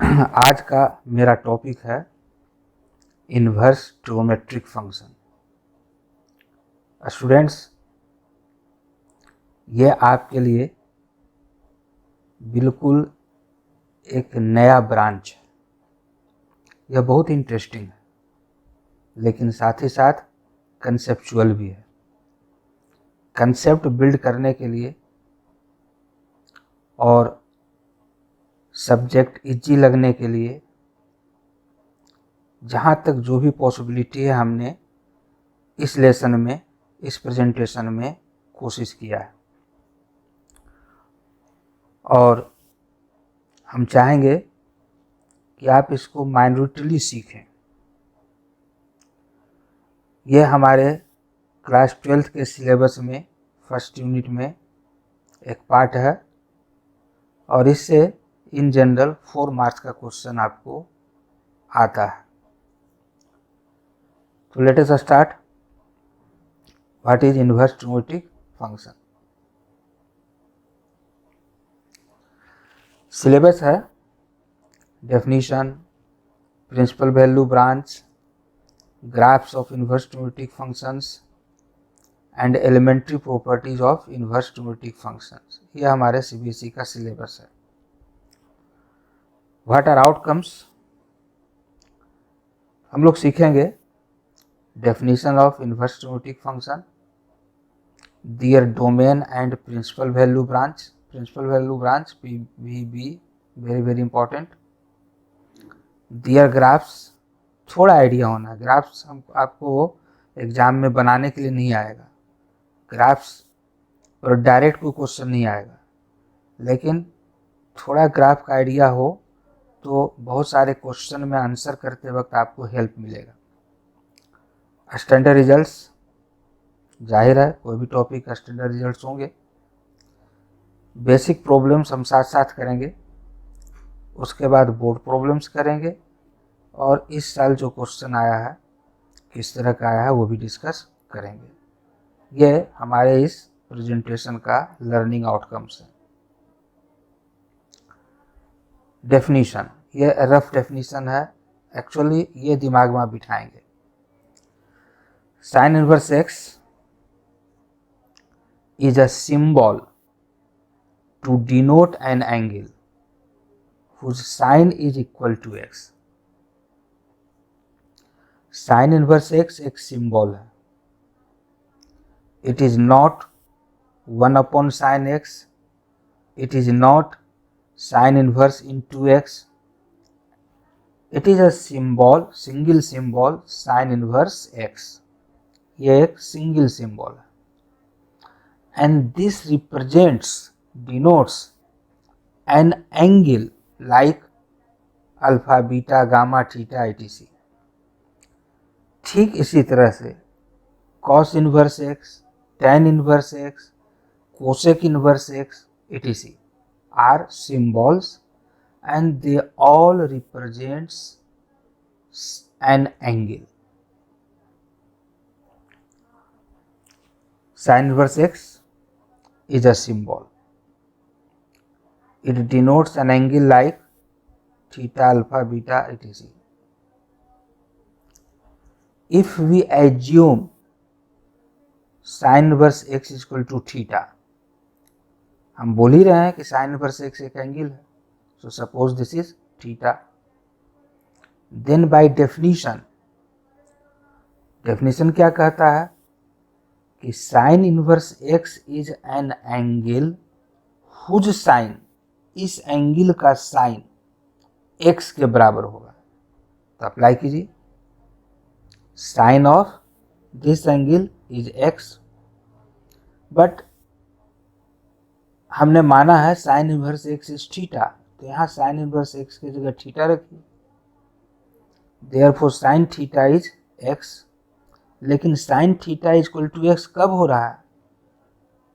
आज का मेरा टॉपिक है इन्वर्स ट्रिगोनोमेट्रिक फंक्शन। स्टूडेंट्स, ये आपके लिए बिल्कुल एक नया ब्रांच है। यह बहुत इंटरेस्टिंग है, लेकिन साथ ही साथ कंसेप्चुअल भी है। कंसेप्ट बिल्ड करने के लिए और सब्जेक्ट इजी लगने के लिए जहाँ तक जो भी पॉसिबिलिटी है हमने इस लेसन में, इस प्रेजेंटेशन में कोशिश किया है। और हम चाहेंगे कि आप इसको माइन्यूटली सीखें। यह हमारे क्लास 12th के सिलेबस में फर्स्ट यूनिट में एक पार्ट है और इससे इन जनरल 4 मार्क्स का क्वेश्चन आपको आता है। तो let us start. What is inverse trigonometric function? Syllabus है definition, principal value branch, graphs of inverse trigonometric functions and elementary properties of inverse trigonometric functions. यह हमारे सीबीएसई का सिलेबस है। What are outcomes? हम लोग सीखेंगे definition of inverse trigonometric function, their domain and principal value branch, PVB, very important, their graphs। थोड़ा idea होना है, ग्राफ्स हम आपको एग्जाम में बनाने के लिए नहीं आएगा, ग्राफ्स और डायरेक्ट कोई क्वेश्चन नहीं आएगा, लेकिन थोड़ा ग्राफ का आइडिया हो तो बहुत सारे क्वेश्चन में आंसर करते वक्त आपको हेल्प मिलेगा। स्टैंडर्ड रिजल्ट्स, जाहिर है कोई भी टॉपिक का स्टैंडर्ड रिजल्ट्स होंगे। बेसिक प्रॉब्लम्स हम साथ साथ करेंगे, उसके बाद बोर्ड प्रॉब्लम्स करेंगे और इस साल जो क्वेश्चन आया है किस तरह का आया है वो भी डिस्कस करेंगे। ये हमारे इस प्रेजेंटेशन का लर्निंग आउटकम्स है। डेफिनीशन, ये रफ डेफिनीशन है, एक्चुअली ये दिमाग में बिठाएंगे। Sine inverse x is a symbol to denote an angle whose sine is equal to x। Sign inverse x एक सिंबल है। It is not 1 upon sin x, it is not sin inverse into x, it is a symbol, single symbol sin inverse x। ये एक single symbol है and this represents, denotes an angle like alpha, beta, gamma, theta etc। ठीक इसी तरह से cos inverse x, tan inverse x, cosec inverse x etc are symbols and they all represents an angle। sin inverse x is a symbol. It denotes an angle like theta, alpha, beta etc। If we assume sin inverse x is equal to theta, हम बोल ही रहे हैं कि sin inverse x एक angle है, so suppose this is theta, then by definition क्या कहता है कि sin inverse x is an angle whose sin, इस एंगल का साइन x के बराबर होगा। तो अप्लाई कीजिए, sine of this angle is x, but हमने माना है sine inverse x is theta, तो यहाँ साइन इनवर्स x की जगह थीटा रखिए, therefore sine theta is x। लेकिन sine theta is equal to x कब हो रहा है?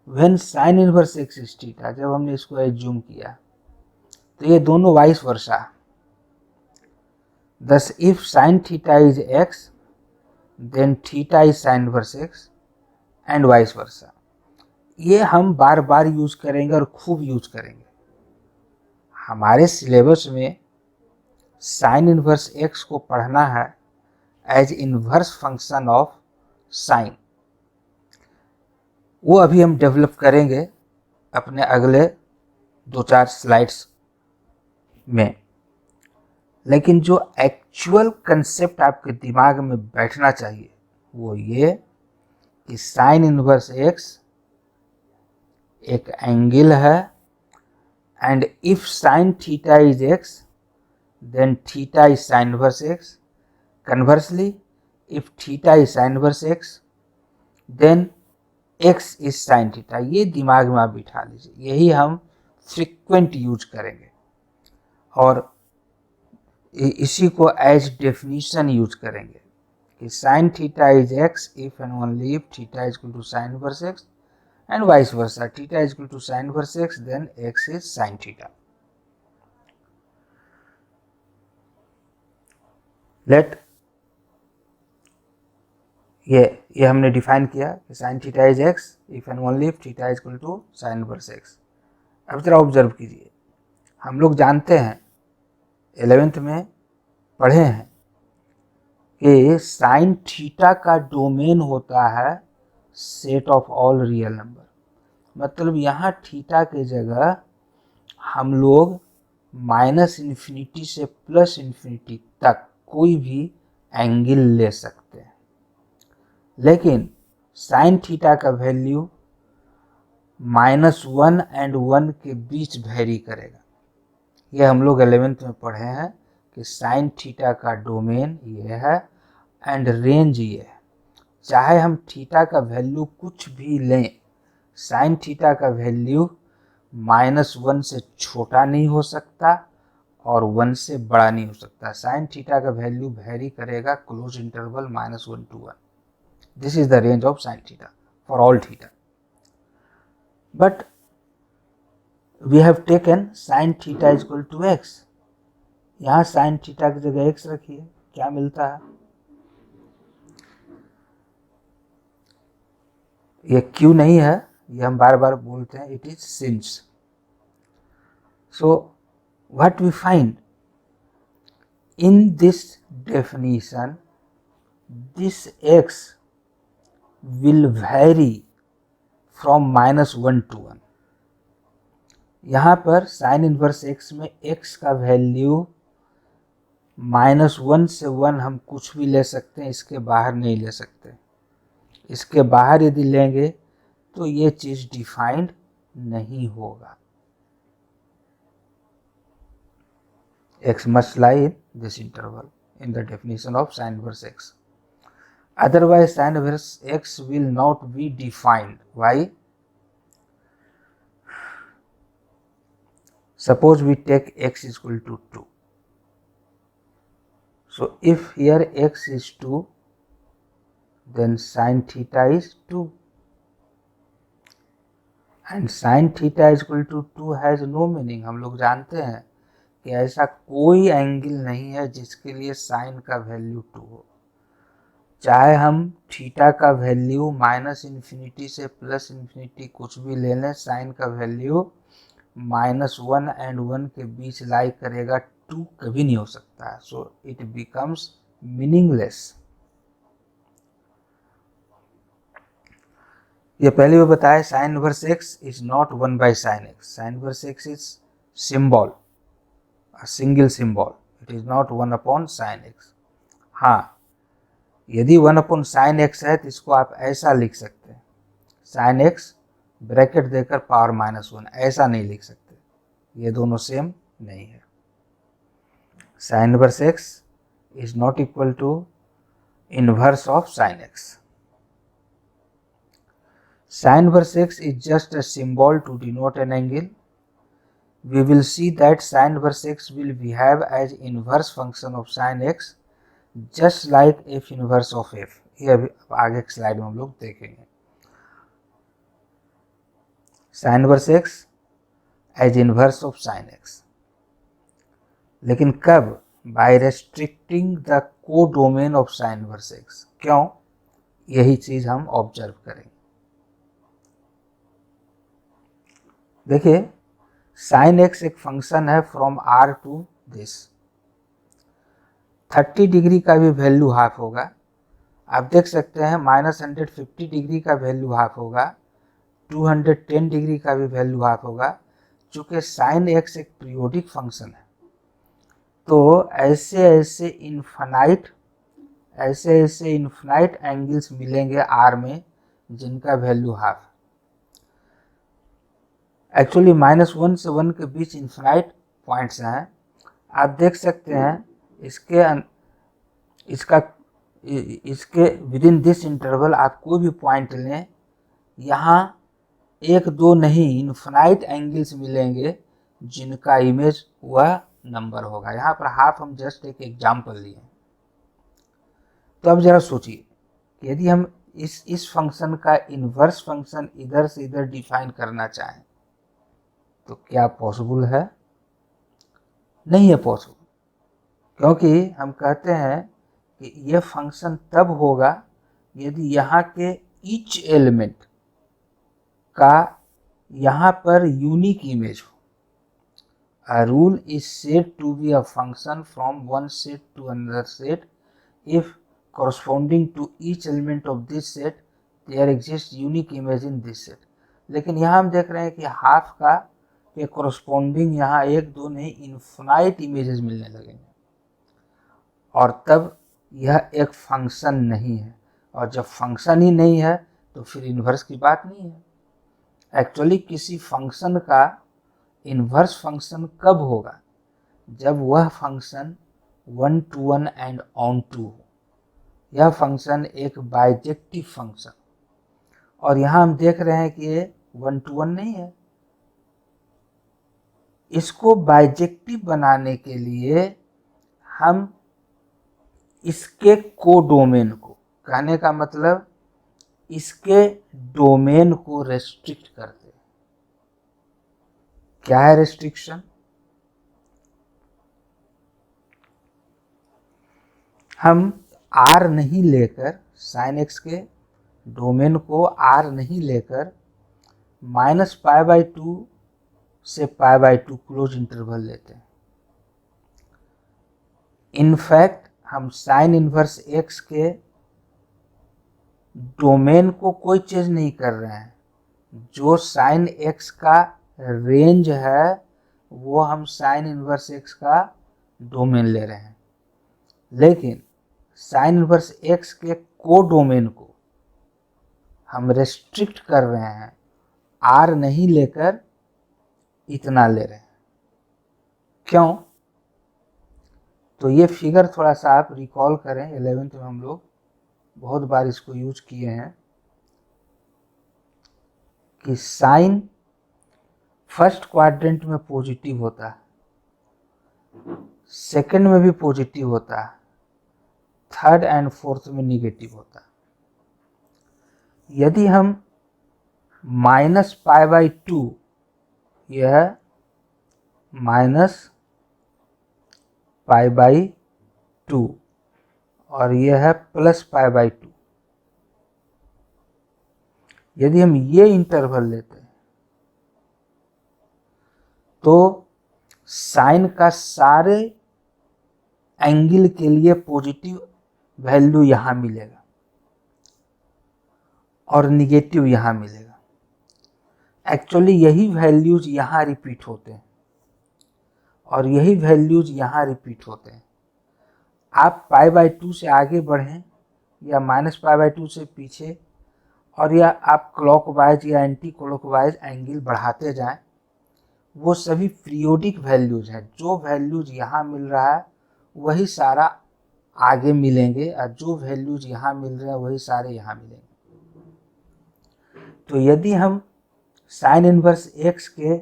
When sine inverse x is theta, जब हमने इसको एज्यूम किया, तो ये दोनों vice versa. thus if sin theta is x then theta is sin inverse x and vice versa। ये हम बार बार यूज करेंगे और खूब यूज करेंगे। हमारे सिलेबस में साइन इनवर्स एक्स को पढ़ना है as inverse function of sine, वो अभी हम डेवलप करेंगे अपने अगले 2-4 स्लाइड्स में। लेकिन जो एक्चुअल कंसेप्ट आपके दिमाग में बैठना चाहिए वो ये कि साइन इनवर्स एक्स एक एंगल है, and if sign theta is x then theta is sin inverse x. Conversely, if theta is sin inverse x, then x is sin theta. ये दिमाग में आप बिठा लीजिए, यही हम फ्रीक्वेंट यूज करेंगे और इसी को एज डेफिनेशन यूज करेंगे कि sin theta is x if and only if theta is equal to sin inverse x and vice versa. Theta is equal to sin inverse x, then x is sin theta. Let ये हमने define किया कि sine theta is x if and only if theta is equal to sine inverse x. अब जरा observe कीजिए, हम लोग जानते हैं 11th में पढ़े हैं कि साइन थीटा का डोमेन होता है set of all real number. मतलब यहाँ थीटा के जगह हम लोग माइनस इन्फिनिटी से प्लस इन्फिनिटी तक कोई भी एंगल ले सकते हैं, लेकिन साइन थीटा का वैल्यू -1 एंड 1 के बीच वेरी करेगा। यह हम लोग 11th में पढ़े हैं कि साइन थीटा का डोमेन ये है एंड रेंज ये है। चाहे हम थीटा का वैल्यू कुछ भी लें, साइन थीटा का वैल्यू -1 से छोटा नहीं हो सकता और 1 से बड़ा नहीं हो सकता। साइन थीटा का वैल्यू वेरी करेगा close interval -1 to 1। This is the range of sine theta for all theta. But we have taken sine theta is equal to x. यहाँ साइन थीटा की जगह एक्स रखिए, क्या मिलता है? ये क्यों नहीं है, ये हम बार बार बोलते हैं, it is since. So what we find in this definition, this x will vary from -1 to 1। यहाँ पर साइन इनवर्स x में x का वैल्यू -1 से 1 हम कुछ भी ले सकते हैं, इसके बाहर नहीं ले सकते। इसके बाहर यदि लेंगे तो ये चीज़ डिफाइंड नहीं होगा। X must lie in this interval in the definition of sin inverse x. Otherwise, sin inverse x will not be defined. Why? Suppose we take x is equal to 2. So, if here x is 2, then sin theta is 2. And sin theta is equal to 2 has no meaning. हम लोग जानते हैं कि ऐसा कोई angle नहीं है जिसके लिए साइन का वैल्यू 2 हो। चाहे हम थीटा का वैल्यू -इन्फिनिटी से प्लस इन्फिनिटी कुछ भी ले लें, साइन का वैल्यू -1 एंड 1 के बीच लाई करेगा, 2 कभी नहीं हो सकता है। So it becomes meaningless. ये पहले भी बताया, sign inverse x is not 1 by sin x। Sign inverse x is symbol, a single symbol, it is not 1 upon sin x। हाँ, यदि 1 upon sin x है तो इसको आप ऐसा लिख सकते हैं, sin x ब्रैकेट देकर पावर -1, ऐसा नहीं लिख सकते, ये दोनों सेम नहीं है। sin inverse x is not equal to inverse of sin x। sin inverse x is just a symbol to denote an angle। We will see that sin inverse x will behave as inverse function of sin x just like f inverse of f। ये अभी आगे की slide में हम लोग देखेंगे। sin inverse x as inverse of sin x, लेकिन कब? by restricting the co-domain of sin inverse x। क्यों? यही चीज हम ऑब्जर्व करेंगे। देखिए, साइन एक्स एक फंक्शन है from R to this. 30 degree का भी वैल्यू हाफ होगा। आप देख सकते हैं -150 डिग्री का वैल्यू हाफ होगा, 210 डिग्री का भी वैल्यू हाफ होगा। चूँकि साइन एक्स एक पीरियोडिक फंक्शन है, तो ऐसे ऐसे इन्फिनाइट एंगल्स मिलेंगे आर में जिनका वैल्यू हाफ। एक्चुअली -1 से 1 के बीच इन्फिनाइट पॉइंट्स हैं। आप देख सकते हैं इसके विद इन दिस इंटरवल आप कोई भी पॉइंट लें, यहाँ 1 2 नहीं इन्फिनाइट एंगल्स मिलेंगे जिनका इमेज वह नंबर होगा। यहाँ पर हाफ हम जस्ट एक एग्जाम्पल लिए। तो अब जरा सोचिए, यदि हम इस फंक्शन का इन्वर्स फंक्शन इधर से इधर डिफाइन करना चाहें तो क्या पॉसिबल है? नहीं है पॉसिबल, क्योंकि हम कहते हैं कि यह फंक्शन तब होगा यदि यहाँ के ईच एलिमेंट का यहाँ पर यूनिक इमेज हो। A rule is said to be a function from one set to another set if corresponding to each element of this set there exists unique image in this set। लेकिन यहाँ हम देख रहे हैं कि half का के corresponding यहाँ 1 2 नहीं इन्फिनाइट इमेजेस मिलने लगेंगे, और तब यह एक फंक्शन नहीं है। और जब फंक्शन ही नहीं है तो फिर इन्वर्स की बात नहीं है। एक्चुअली किसी फंक्शन का इन्वर्स फंक्शन कब होगा? जब वह function 1 to 1 and onto हो। यह फंक्शन एक बाइजेक्टिव फंक्शन, और यहाँ हम देख रहे हैं कि ये 1 to 1 नहीं है। इसको बाइजेक्टिव बनाने के लिए हम इसके कोडोमेन को, कहने का मतलब इसके डोमेन को रेस्ट्रिक्ट करते हैं। क्या है रेस्ट्रिक्शन? हम r नहीं लेकर, साइन एक्स के डोमेन को r नहीं लेकर -π/2 से π/2 क्लोज इंटरवल लेते हैं। इनफैक्ट हम साइन इनवर्स एक्स के डोमेन को कोई चेंज नहीं कर रहे हैं। जो साइन एक्स का रेंज है वो हम साइन इनवर्स एक्स का डोमेन ले रहे हैं, लेकिन साइन इनवर्स एक्स के कोडोमेन को हम रेस्ट्रिक्ट कर रहे हैं, आर नहीं लेकर इतना ले रहे हैं। क्यों? तो ये फिगर थोड़ा सा आप रिकॉल करें, 11th में हम लोग बहुत बार इसको यूज किए हैं कि साइन फर्स्ट क्वाड्रेंट में पॉजिटिव होता है, सेकंड में भी पॉजिटिव होता है, थर्ड एंड फोर्थ में निगेटिव होता है। यदि हम -π/2, यह -π/2 और यह है +π/2, यदि हम ये इंटरवल लेते हैं तो साइन का सारे एंगल के लिए पॉजिटिव वैल्यू यहाँ मिलेगा और निगेटिव यहाँ मिलेगा। एक्चुअली यही वैल्यूज यहाँ रिपीट होते हैं और यही वैल्यूज यहाँ रिपीट होते हैं। आप π/2 से आगे बढ़ें या -π/2 से पीछे, और या आप क्लॉकवाइज या एंटी क्लॉकवाइज एंगल बढ़ाते जाएं, वो सभी पीरियोडिक वैल्यूज हैं। जो वैल्यूज यहाँ मिल रहा है वही सारा आगे मिलेंगे, और जो वैल्यूज यहाँ मिल रहे हैं वही सारे यहाँ मिलेंगे। तो यदि हम साइन इनवर्स एक्स के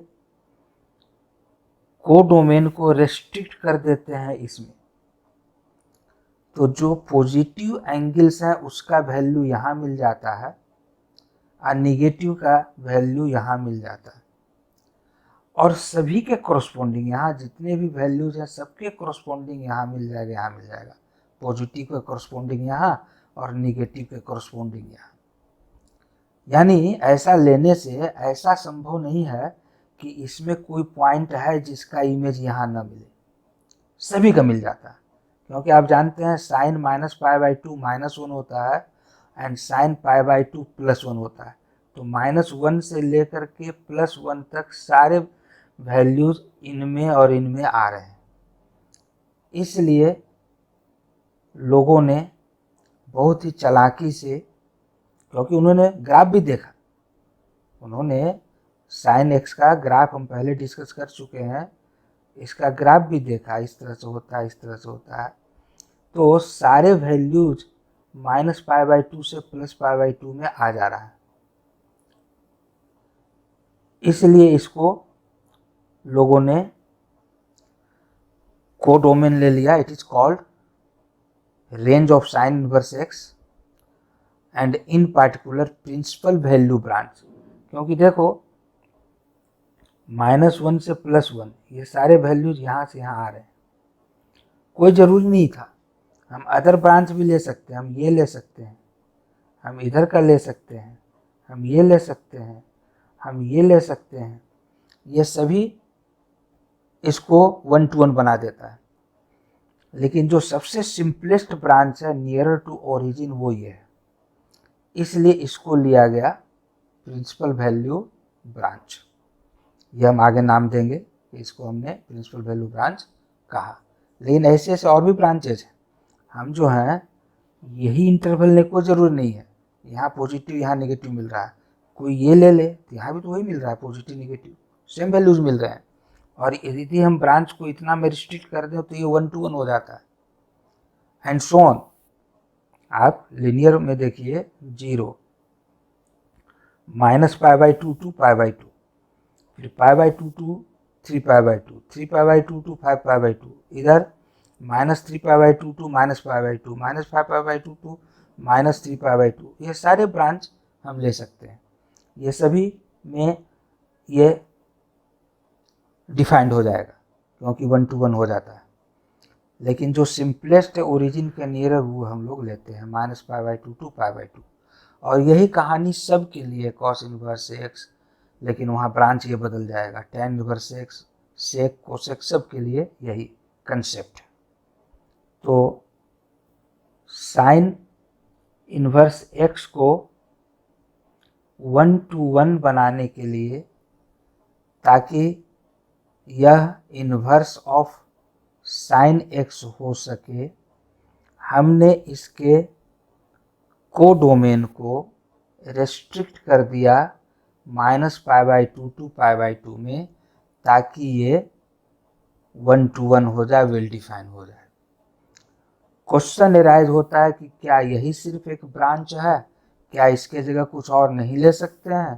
कोडोमेन को रेस्ट्रिक्ट कर देते हैं इसमें, तो जो पॉजिटिव एंगल्स हैं उसका वैल्यू यहाँ मिल जाता है और निगेटिव का वैल्यू यहाँ मिल जाता है, और सभी के कोरस्पोंडिंग यहाँ जितने भी वैल्यूज हैं सबके कोरस्पोंडिंग यहाँ मिल जाएगा, यहाँ मिल जाएगा। पॉजिटिव के कोरस्पोंडिंग यहाँ और निगेटिव के कोरस्पोंडिंग यहाँ। यानी ऐसा लेने से ऐसा संभव नहीं है कि इसमें कोई पॉइंट है जिसका इमेज यहाँ न मिले, सभी का मिल जाता है, क्योंकि आप जानते हैं sine minus pi by two -1 होता है and sine pi by two +1 होता है। तो -1 से लेकर के +1 तक सारे वैल्यूज इनमें और इनमें आ रहे हैं। इसलिए लोगों ने बहुत ही चालाकी से, क्योंकि उन्होंने ग्राफ भी देखा, उन्होंने साइन एक्स का ग्राफ हम पहले डिस्कस कर चुके हैं, इसका ग्राफ भी देखा, इस तरह से होता है, इस तरह से होता है। तो सारे वैल्यूज -π/2 से +π/2 में आ जा रहा है। इसलिए इसको लोगों ने कोडोमेन ले लिया। It is called range of sine inverse x and in particular principal value branch. क्योंकि देखो -1 से +1 ये सारे वैल्यूज यहाँ से यहाँ आ रहे हैं, कोई ज़रूरी नहीं था। हम अदर ब्रांच भी ले सकते हैं, हम ये ले सकते हैं, हम इधर का ले सकते हैं, हम ये ले सकते हैं, हम ये ले सकते हैं। ये सभी इसको 1 to 1 बना देता है। लेकिन जो सबसे सिंपलेस्ट ब्रांच है नियरर टू ओरिजिन वो ये है, इसलिए इसको लिया गया प्रिंसिपल वैल्यू ब्रांच। ये हम आगे नाम देंगे, इसको हमने प्रिंसिपल वैल्यू ब्रांच कहा। लेकिन ऐसे ऐसे और भी ब्रांचेज हैं। हम जो हैं यही इंटरवल लेने को जरूरी नहीं है, यहाँ पॉजिटिव यहाँ नेगेटिव मिल रहा है, कोई ये ले ले तो यहाँ भी तो वही मिल रहा है, पॉजिटिव नेगेटिव सेम वैल्यूज मिल रहे हैं। और यदि हम ब्रांच को इतना में रिस्ट्रिक्ट कर दें तो ये 1 to 1 हो जाता है एंड सो ऑन। आप लिनियर में देखिए 0 -π/2 to π/2, फिर π/2 to 3π/2, 3π/2 to 5π/2, इधर -3π/2 to -π/2, -5π/2 to -3π/2। ये सारे ब्रांच हम ले सकते हैं। ये सभी में ये डिफाइंड हो जाएगा क्योंकि 1 to 1 हो जाता है। लेकिन जो सिंपलेस्ट है ओरिजिन के नियर वो हम लोग लेते हैं -π/2 to π/2। और यही कहानी सब के लिए cos इनवर्स x, लेकिन वहाँ ब्रांच ये बदल जाएगा, tan inverse x, sec, cosec, सब के लिए यही कंसेप्ट है। तो साइन इनवर्स x को 1 to 1 बनाने के लिए, ताकि यह इन्वर्स ऑफ साइन x हो सके, हमने इसके कोडोमेन को रेस्ट्रिक्ट कर दिया -π/2 to π/2 में, ताकि ये 1 to 1 हो जाए, वेल डिफाइन हो जाए। क्वेश्चन एराइज होता है कि क्या यही सिर्फ एक ब्रांच है, क्या इसके जगह कुछ और नहीं ले सकते हैं?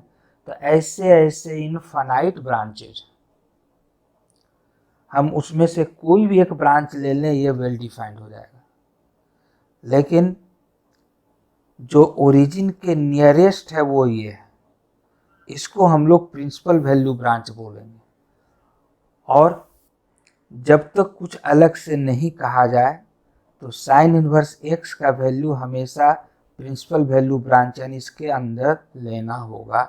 तो ऐसे ऐसे इनफाइनाइट ब्रांचेज, हम उसमें से कोई भी एक ब्रांच ले लें, ये वेल डिफाइंड हो जाएगा। लेकिन जो ओरिजिन के नियरेस्ट है वो ये है, इसको हम लोग प्रिंसिपल वैल्यू ब्रांच बोलेंगे। और जब तक कुछ अलग से नहीं कहा जाए तो साइन इनवर्स x का वैल्यू हमेशा प्रिंसिपल वैल्यू ब्रांच यानी इसके अंदर लेना होगा,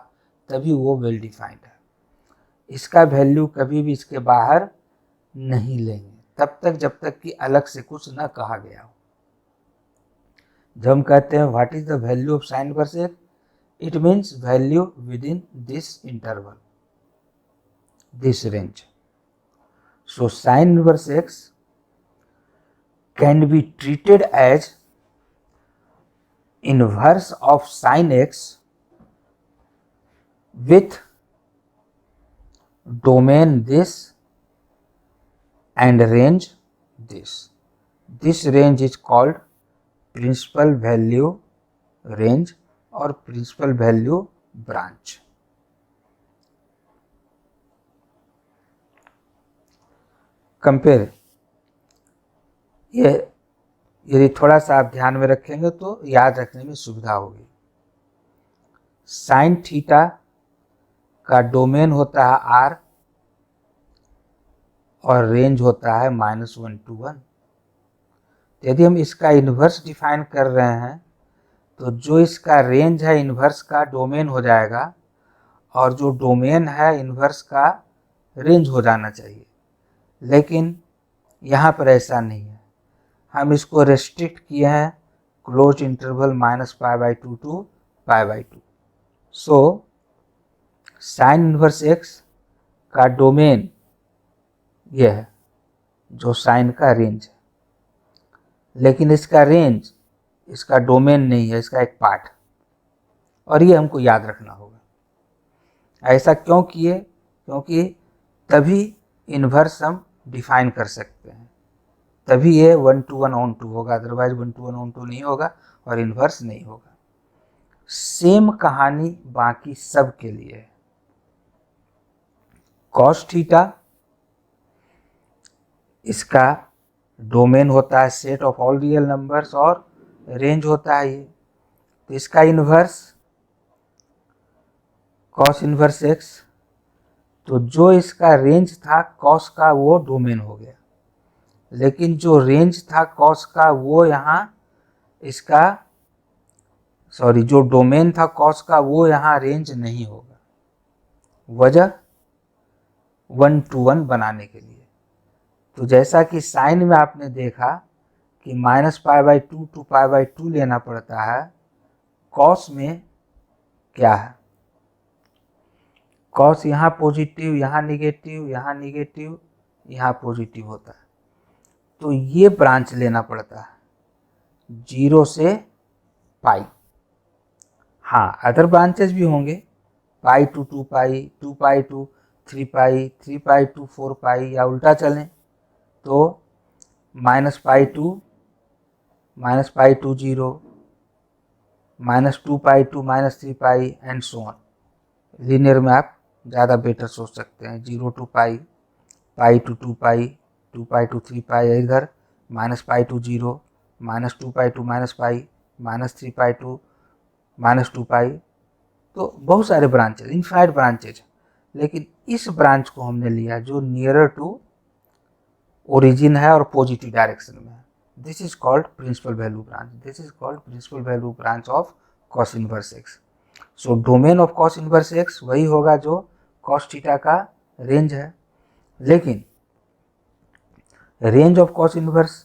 तभी वो वेल डिफाइंड है। इसका वैल्यू कभी भी इसके बाहर नहीं लेंगे तब तक जब तक कि अलग से कुछ न कहा गया हो। जब हम कहते हैं what is the value of sine inverse x, it means value with in this interval, this range. So sine inverse x can be treated as inverse of sin x with domain this and range this. This range is called principal value range or principal value branch. Compare, ये यदि थोड़ा सा आप ध्यान में रखेंगे तो याद रखने में सुविधा होगी। साइन थीटा का डोमेन होता है r और रेंज होता है -1 to 1। यदि हम इसका इन्वर्स डिफाइन कर रहे हैं तो जो इसका रेंज है इन्वर्स का डोमेन हो जाएगा, और जो डोमेन है इन्वर्स का रेंज हो जाना चाहिए। लेकिन यहाँ पर ऐसा नहीं है, हम इसको रेस्ट्रिक्ट किए हैं close interval -π/2 to π/2। So sine inverse x का डोमेन ये है जो साइन का रेंज है, लेकिन इसका रेंज इसका डोमेन नहीं है, इसका एक पार्ट, और ये हमको याद रखना होगा। ऐसा क्यों किए? क्योंकि तभी इन्वर्स हम डिफाइन कर सकते हैं, तभी ये 1:1 ऑन टू होगा, अदरवाइज 1:1 ऑन टू नहीं होगा और इन्वर्स नहीं होगा। सेम कहानी बाकी सब के लिए है। कॉस थीटा इसका डोमेन होता है set of all real numbers और रेंज होता है ये, तो इसका इन्वर्स कॉस इन्वर्स एक्स, तो जो इसका रेंज था कॉस का वो डोमेन हो गया, लेकिन जो रेंज था कॉस का वो यहाँ इसका जो डोमेन था कॉस का वो यहाँ रेंज नहीं होगा। वजह 1:1 बनाने के लिए। तो जैसा कि साइन में आपने देखा कि -π/2 टू π/2 लेना पड़ता है, कॉस में क्या है? कॉस यहाँ पॉजिटिव, यहाँ निगेटिव, यहाँ निगेटिव, यहाँ पॉजिटिव होता है, तो ये ब्रांच लेना पड़ता है 0 से पाई। हाँ, अदर ब्रांचेस भी होंगे, पाई टू 2π, 2π टू 3π, 3π टू 4π, या उल्टा चलें तो -π to 0, -2π to -3π and so on. Linear में आप ज़्यादा बेटर सोच सकते हैं, 0 to pi, pi to 2π, 2π to 3π, इधर -π टू 0, -2π टू -π, -3π टू -2π। तो बहुत सारे ब्रांचेज, इनफाइनाइट ब्रांचेज, लेकिन इस ब्रांच को हमने लिया जो नियरर टू ओरिजिन है और पॉजिटिव डायरेक्शन में है। This is called principal value branch, this is called principal value branch of cos inverse x. So domain of cos inverse x वही होगा जो कॉस थीटा का रेंज है, लेकिन range of cos inverse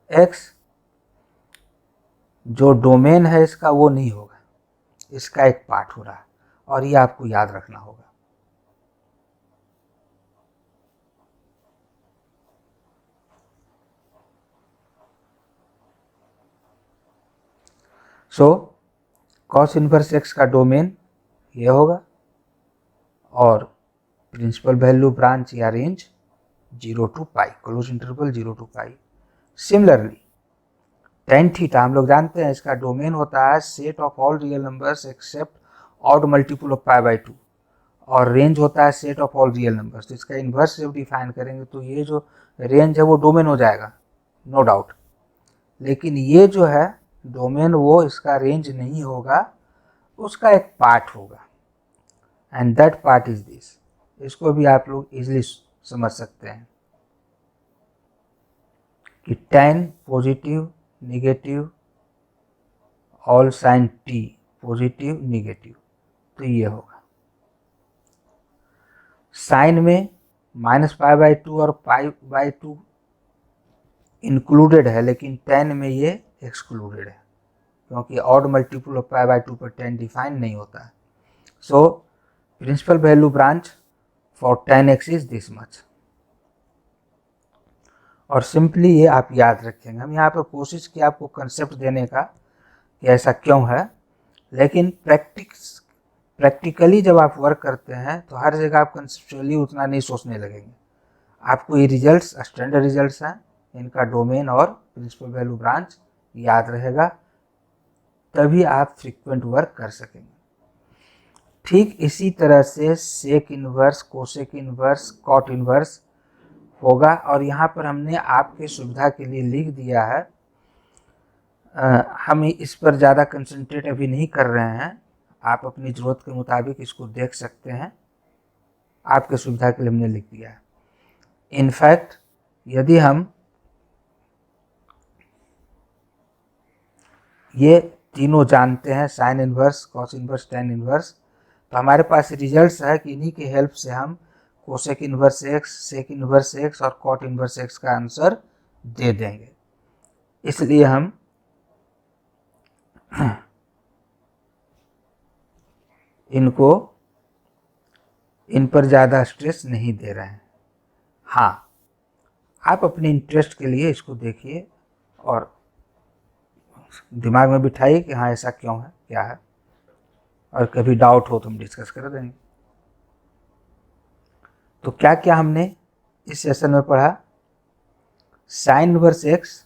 x जो domain है इसका वो नहीं होगा, इसका एक पार्ट हो रहा है, और ये आपको याद रखना होगा। सो कॉस इनवर्स एक्स का डोमेन ये होगा और प्रिंसिपल वैल्यू ब्रांच या range 0 to pi, close interval 0 to pi. Similarly tan theta हम लोग जानते हैं इसका डोमेन होता है set of all real numbers except odd multiple of π/2, और रेंज होता है set of all real numbers. तो इसका इन्वर्स जब डिफाइन करेंगे तो ये जो रेंज है वो डोमेन हो जाएगा, नो डाउट, लेकिन ये जो है डोमेन वो इसका रेंज नहीं होगा, उसका एक पार्ट होगा, and that part is this. इसको भी आप लोग इजीली समझ सकते हैं कि tan positive negative all sine t positive negative, तो ये होगा। साइन में -π/2 और π/2 इंक्लूडेड है, लेकिन tan में ये एक्सक्लूडेड है, क्योंकि ऑड मल्टीपल ऑफ π/2 पर tan डिफाइन नहीं होता है। So principal value branch for tan x is this much, और सिंपली ये आप याद रखेंगे। हम यहाँ पर कोशिश की आपको कंसेप्ट देने का कि ऐसा क्यों है, लेकिन प्रैक्टिकली जब आप वर्क करते हैं तो हर जगह आप कंसेप्चुअली उतना नहीं सोचने लगेंगे। आपको ये रिजल्ट्स स्टैंडर्ड रिजल्ट्स हैं, इनका डोमेन और प्रिंसिपल वैल्यू ब्रांच याद रहेगा, तभी आप फ्रीक्वेंट वर्क कर सकेंगे। ठीक इसी तरह से sec inverse, cosec inverse, cot inverse होगा, और यहाँ पर हमने आपके सुविधा के लिए लिख दिया है। हम इस पर ज़्यादा कंसंट्रेट अभी नहीं कर रहे हैं, आप अपनी ज़रूरत के मुताबिक इसको देख सकते हैं, आपके सुविधा के लिए हमने लिख दिया है। इनफैक्ट यदि हम ये तीनों जानते हैं, sign inverse, cos inverse, tan inverse, तो हमारे पास रिजल्ट्स है कि इन्हीं की हेल्प से हम cosec inverse x, sec inverse x और कॉट इन्वर्स एक्स का आंसर दे देंगे। इसलिए हम इन पर ज़्यादा स्ट्रेस नहीं दे रहे हैं। हाँ, आप अपने इंटरेस्ट के लिए इसको देखिए और दिमाग में बिठाइए कि हाँ ऐसा क्यों है, क्या है, और कभी डाउट हो तो हम डिस्कस कर देंगे। तो क्या क्या हमने इस सेशन में पढ़ा? Sine inverse x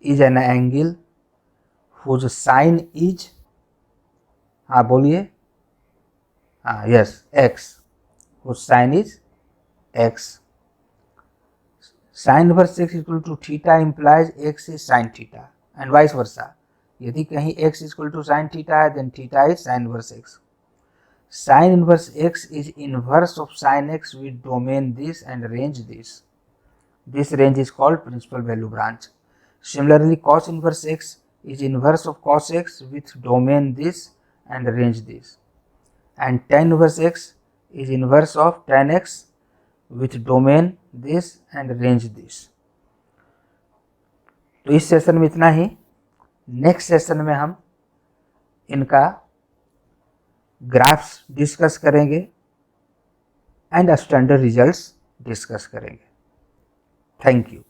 is an angle whose sine is, हाँ बोलिए, हाँ yes, x, whose sine is x. Sine inverse x equal to theta implies x is sine theta and vice versa. यदि कहीं x equal to sine theta है then theta is sine inverse x. Sin inverse x is inverse of sin x with domain this and range this. This range is called principal value branch. Similarly, cos inverse x is inverse of cos x with domain this and range this. And tan inverse x is inverse of tan x with domain this and range this. तो इस session में इतना ही। Next session में हम इनका graphs discuss करेंगे and standard results discuss करेंगे। Thank you.